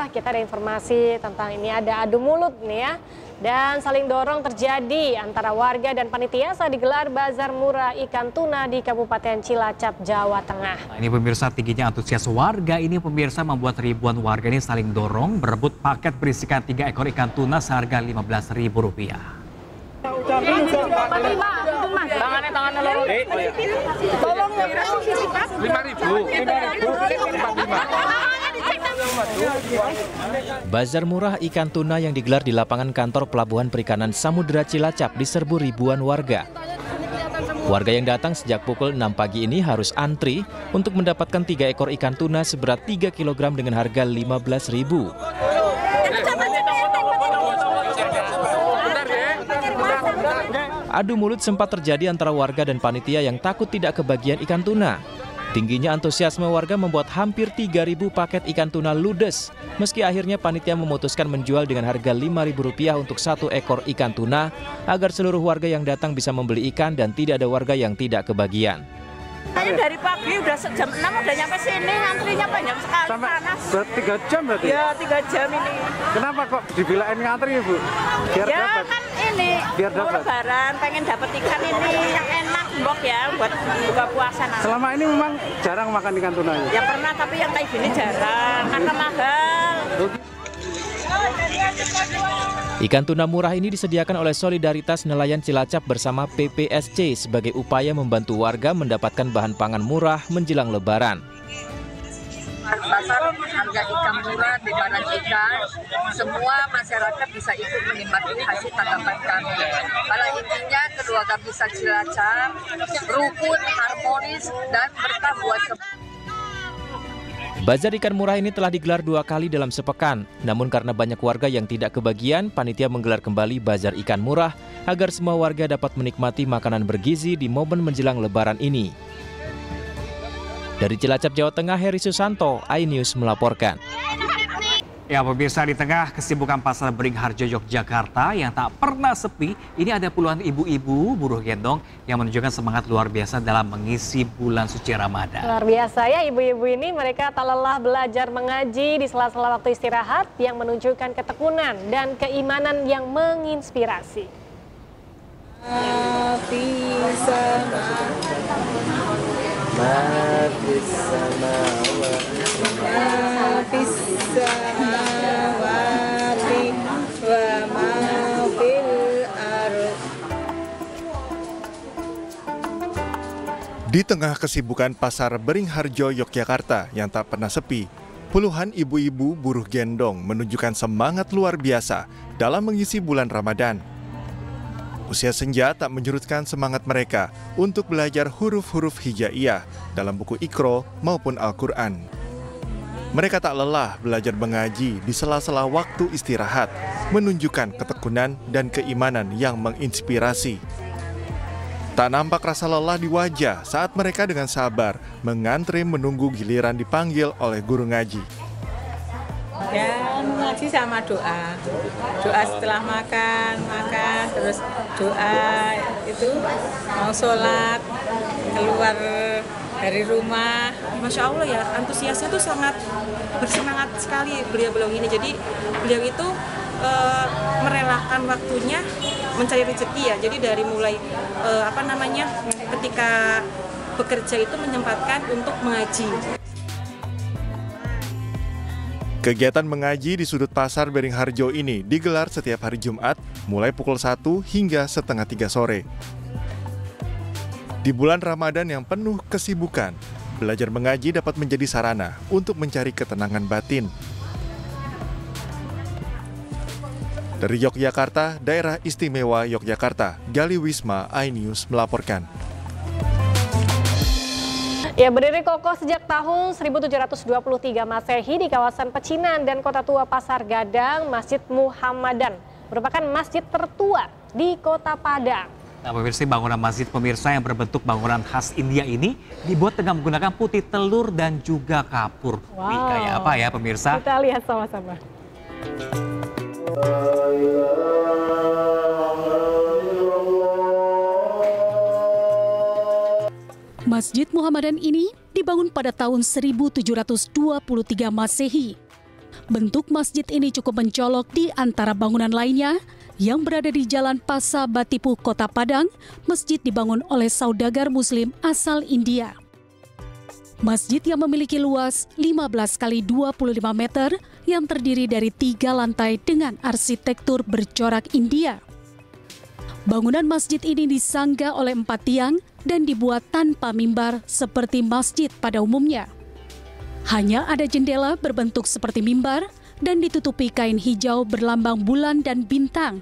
Kita ada informasi tentang ini, ada adu mulut nih ya. Dan saling dorong terjadi antara warga dan panitia saat digelar bazar murah ikan tuna di Kabupaten Cilacap, Jawa Tengah. Nah, ini pemirsa, tingginya antusias warga ini pemirsa membuat ribuan warga ini saling dorong berebut paket berisikan 3 ekor ikan tuna seharga Rp15.000. Tangannya loro. Tolong ya. 5.000. Bazar murah ikan tuna yang digelar di lapangan kantor Pelabuhan Perikanan Samudera Cilacap diserbu ribuan warga. Warga yang datang sejak pukul 6 pagi ini harus antri untuk mendapatkan 3 ekor ikan tuna seberat 3 kg dengan harga Rp15.000. Adu mulut sempat terjadi antara warga dan panitia yang takut tidak kebagian ikan tuna. Tingginya antusiasme warga membuat hampir 3.000 paket ikan tuna ludes. Meski akhirnya panitia memutuskan menjual dengan harga Rp5.000 untuk 1 ekor ikan tuna agar seluruh warga yang datang bisa membeli ikan dan tidak ada warga yang tidak kebagian. Saya dari pagi udah jam 6 udah nyampe sini, antrinya panjang sekali. Sampai panas. 3 jam berarti? Ya 3 jam ini. Kenapa kok dibilangin ngantri Bu? Biar ya dapat. Kan ini Biar dapat. Lebaran pengen dapat ikan ini yang enak mbok ya buat buka puasa nanti. Selama ini memang jarang makan ikan tuna ya? Ya pernah tapi yang kayak gini jarang karena mahal. Ikan tuna murah ini disediakan oleh Solidaritas Nelayan Cilacap bersama PPSC sebagai upaya membantu warga mendapatkan bahan pangan murah menjelang Lebaran. Pasar harga ikan murah di barang ikan, semua masyarakat bisa ikut menikmati hasil tangkapan kami. Kalau intinya keluarga bisa Cilacap, rukun, harmonis, dan berkah buat semua. Bazar ikan murah ini telah digelar 2 kali dalam sepekan. Namun karena banyak warga yang tidak kebagian, panitia menggelar kembali bazar ikan murah agar semua warga dapat menikmati makanan bergizi di momen menjelang Lebaran ini. Dari Cilacap, Jawa Tengah, Heri Susanto, iNews melaporkan. Ya pemirsa, di tengah kesibukan Pasar Beringharjo Yogyakarta yang tak pernah sepi, ini ada puluhan ibu-ibu buruh gendong yang menunjukkan semangat luar biasa dalam mengisi bulan suci Ramadan. Luar biasa ya ibu-ibu ini, mereka tak lelah belajar mengaji di sela-sela waktu istirahat yang menunjukkan ketekunan dan keimanan yang menginspirasi. Di tengah kesibukan Pasar Beringharjo Yogyakarta yang tak pernah sepi, puluhan ibu-ibu buruh gendong menunjukkan semangat luar biasa dalam mengisi bulan Ramadan. Usia senja tak menyurutkan semangat mereka untuk belajar huruf-huruf hijaiyah dalam buku Iqra maupun Al-Quran. Mereka tak lelah belajar mengaji di sela-sela waktu istirahat, menunjukkan ketekunan dan keimanan yang menginspirasi. Tak nampak rasa lelah di wajah saat mereka dengan sabar mengantre menunggu giliran dipanggil oleh guru ngaji. Ya, ngaji sama doa. Doa setelah makan, terus doa itu mau sholat, keluar dari rumah. Masya Allah ya, antusiasnya tuh sangat bersemangat sekali beliau-beliau ini. Jadi beliau itu merelakan waktunya mencari rezeki ya. Jadi dari mulai ketika bekerja itu menyempatkan untuk mengaji. Kegiatan mengaji di sudut pasar Beringharjo ini digelar setiap hari Jumat mulai pukul 1 hingga setengah 3 sore. Di bulan Ramadan yang penuh kesibukan, belajar mengaji dapat menjadi sarana untuk mencari ketenangan batin. Dari Yogyakarta, Daerah Istimewa Yogyakarta, Gali Wisma, iNews melaporkan. Ya, berdiri kokoh sejak tahun 1723 Masehi di kawasan Pecinan dan Kota Tua Pasar Gadang, Masjid Muhammadan merupakan masjid tertua di Kota Padang. Nah pemirsa, bangunan masjid pemirsa yang berbentuk bangunan khas India ini dibuat dengan menggunakan putih telur dan juga kapur. Wow. Wih, kayak apa ya pemirsa? Kita lihat sama-sama. Masjid Muhammadan ini dibangun pada tahun 1723 Masehi. Bentuk masjid ini cukup mencolok di antara bangunan lainnya yang berada di Jalan Pasa Batipu, Kota Padang. Masjid dibangun oleh saudagar Muslim asal India. Masjid yang memiliki luas 15 kali 25 meter yang terdiri dari 3 lantai dengan arsitektur bercorak India. Bangunan masjid ini disangga oleh 4 tiang dan dibuat tanpa mimbar seperti masjid pada umumnya. Hanya ada jendela berbentuk seperti mimbar dan ditutupi kain hijau berlambang bulan dan bintang.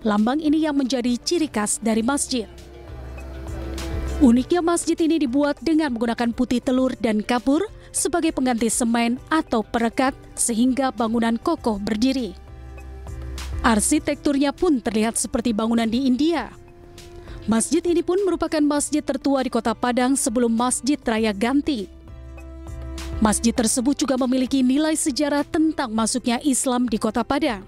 Lambang ini yang menjadi ciri khas dari masjid. Uniknya masjid ini dibuat dengan menggunakan putih telur dan kapur sebagai pengganti semen atau perekat sehingga bangunan kokoh berdiri. Arsitekturnya pun terlihat seperti bangunan di India. Masjid ini pun merupakan masjid tertua di Kota Padang sebelum Masjid Raya Ganti. Masjid tersebut juga memiliki nilai sejarah tentang masuknya Islam di Kota Padang.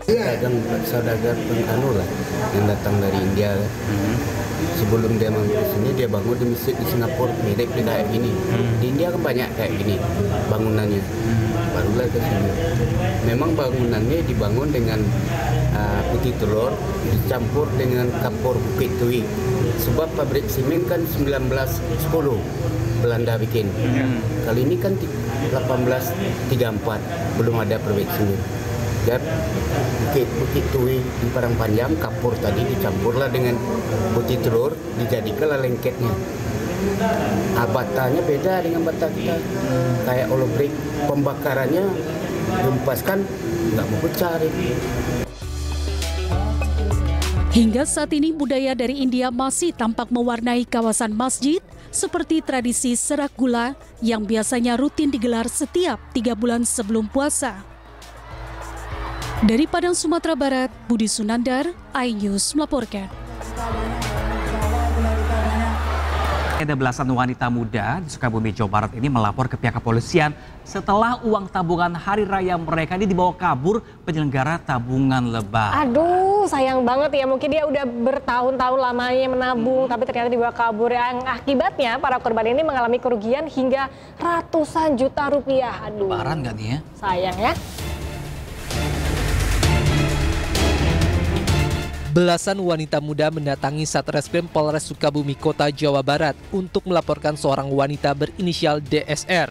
Kadang saudagar penganu lah yang datang dari India. Sebelum dia mampir ke sini, dia bangun di masjid di Singapura mirip kayak gini. Di India kan banyak kayak gini bangunannya. Barulah ke sini. Memang bangunannya dibangun dengan putih telur dicampur dengan kapur Bukit Tui. Sebab pabrik semen kan 1910 Belanda bikin. Kali ini kan 1834 belum ada pabrik semen. Dan Bukit Tui di Padang Panjang, kapur tadi dicampurlah dengan putih telur, dijadikanlah lengketnya. Batanya beda dengan bata kita, kayak olobrik, pembakarannya dihempaskan, nggak mau pecah. Hingga saat ini budaya dari India masih tampak mewarnai kawasan masjid, seperti tradisi serak gula yang biasanya rutin digelar setiap 3 bulan sebelum puasa. Dari Padang, Sumatera Barat, Budi Sunandar, iNews melaporkan. Ada belasan wanita muda di Sukabumi, Jawa Barat ini melapor ke pihak kepolisian setelah uang tabungan hari raya mereka ini dibawa kabur penyelenggara tabungan lebaran. Aduh, sayang banget ya. Mungkin dia udah bertahun-tahun lamanya menabung, tapi ternyata dibawa kabur. Yang akibatnya para korban ini mengalami kerugian hingga ratusan juta rupiah. Aduh. Lebaran nggak nih ya? Sayang ya. Belasan wanita muda mendatangi Satreskrim Polres Sukabumi Kota Jawa Barat untuk melaporkan seorang wanita berinisial DSR.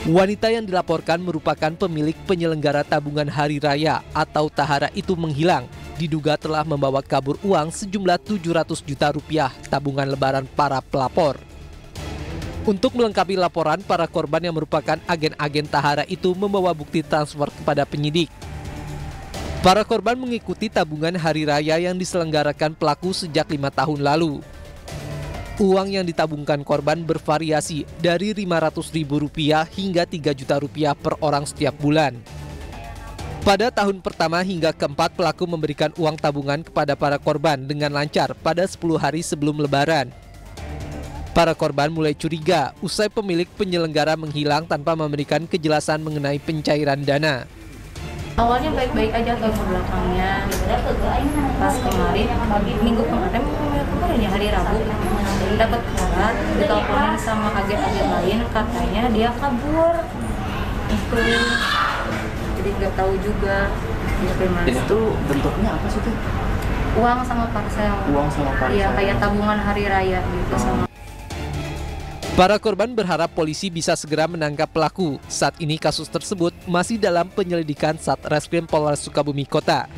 Wanita yang dilaporkan merupakan pemilik penyelenggara tabungan hari raya atau tahara itu menghilang. Diduga telah membawa kabur uang sejumlah 700 juta rupiah tabungan lebaran para pelapor. Untuk melengkapi laporan, para korban yang merupakan agen-agen tahara itu membawa bukti transfer kepada penyidik. Para korban mengikuti tabungan hari raya yang diselenggarakan pelaku sejak 5 tahun lalu. Uang yang ditabungkan korban bervariasi dari Rp500.000 hingga Rp3 juta per orang setiap bulan. Pada tahun pertama hingga keempat, pelaku memberikan uang tabungan kepada para korban dengan lancar pada 10 hari sebelum Lebaran. Para korban mulai curiga usai pemilik penyelenggara menghilang tanpa memberikan kejelasan mengenai pencairan dana. Awalnya baik-baik aja ke belakangnya, pas kemarin, minggu kemarin ya hari Rabu, dapat kabar, diteleponin sama agen-agen lain, katanya dia kabur. Itu, jadi nggak tahu juga dia kemana. Itu bentuknya apa sih tuh? Uang sama parsel. Uang sama parsel. Iya, kayak tabungan hari raya gitu sama. Para korban berharap polisi bisa segera menangkap pelaku. Saat ini kasus tersebut masih dalam penyelidikan Satreskrim Polres Sukabumi Kota.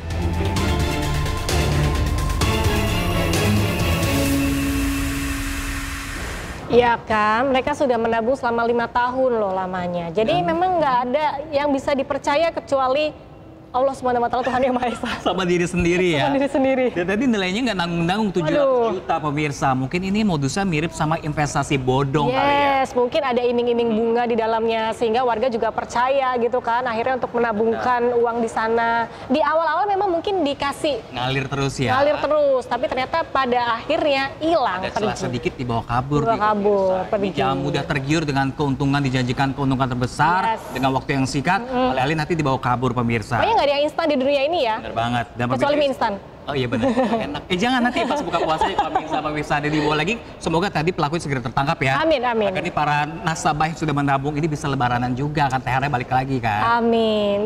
Iya kan, mereka sudah menabung selama 5 tahun loh lamanya. Jadi memang nggak ada yang bisa dipercaya kecuali Allah SWT, Tuhan Yang Maha Esa. Sama diri sendiri ya. Sama diri sendiri. Dan tadi nilainya nggak nanggung-nanggung 700 juta pemirsa. Mungkin ini modusnya mirip sama investasi bodong kali ya. Yes, mungkin ada iming-iming bunga di dalamnya sehingga warga juga percaya gitu kan. Akhirnya untuk menabungkan uang di sana. Di awal-awal memang mungkin dikasih ngalir terus ya. Ngalir terus, tapi ternyata pada akhirnya hilang. Ada celah sedikit dibawa kabur. Dibawa kabur, pergi. Jangan mudah tergiur dengan keuntungan, dijanjikan keuntungan terbesar dengan waktu yang singkat. Alih-alih nanti dibawa kabur pemirsa. Pokoknya nggak ada yang instan di dunia ini ya. Benar banget. Dan kecuali mie instan. Oh iya benar, enak. Jangan nanti pas buka puasa kalau misalnya bisa ada dibawa lagi, semoga tadi pelakunya segera tertangkap ya. Amin, amin. Karena ini para nasabah yang sudah menabung ini bisa lebaranan juga kan, THR-nya balik lagi kan. Amin.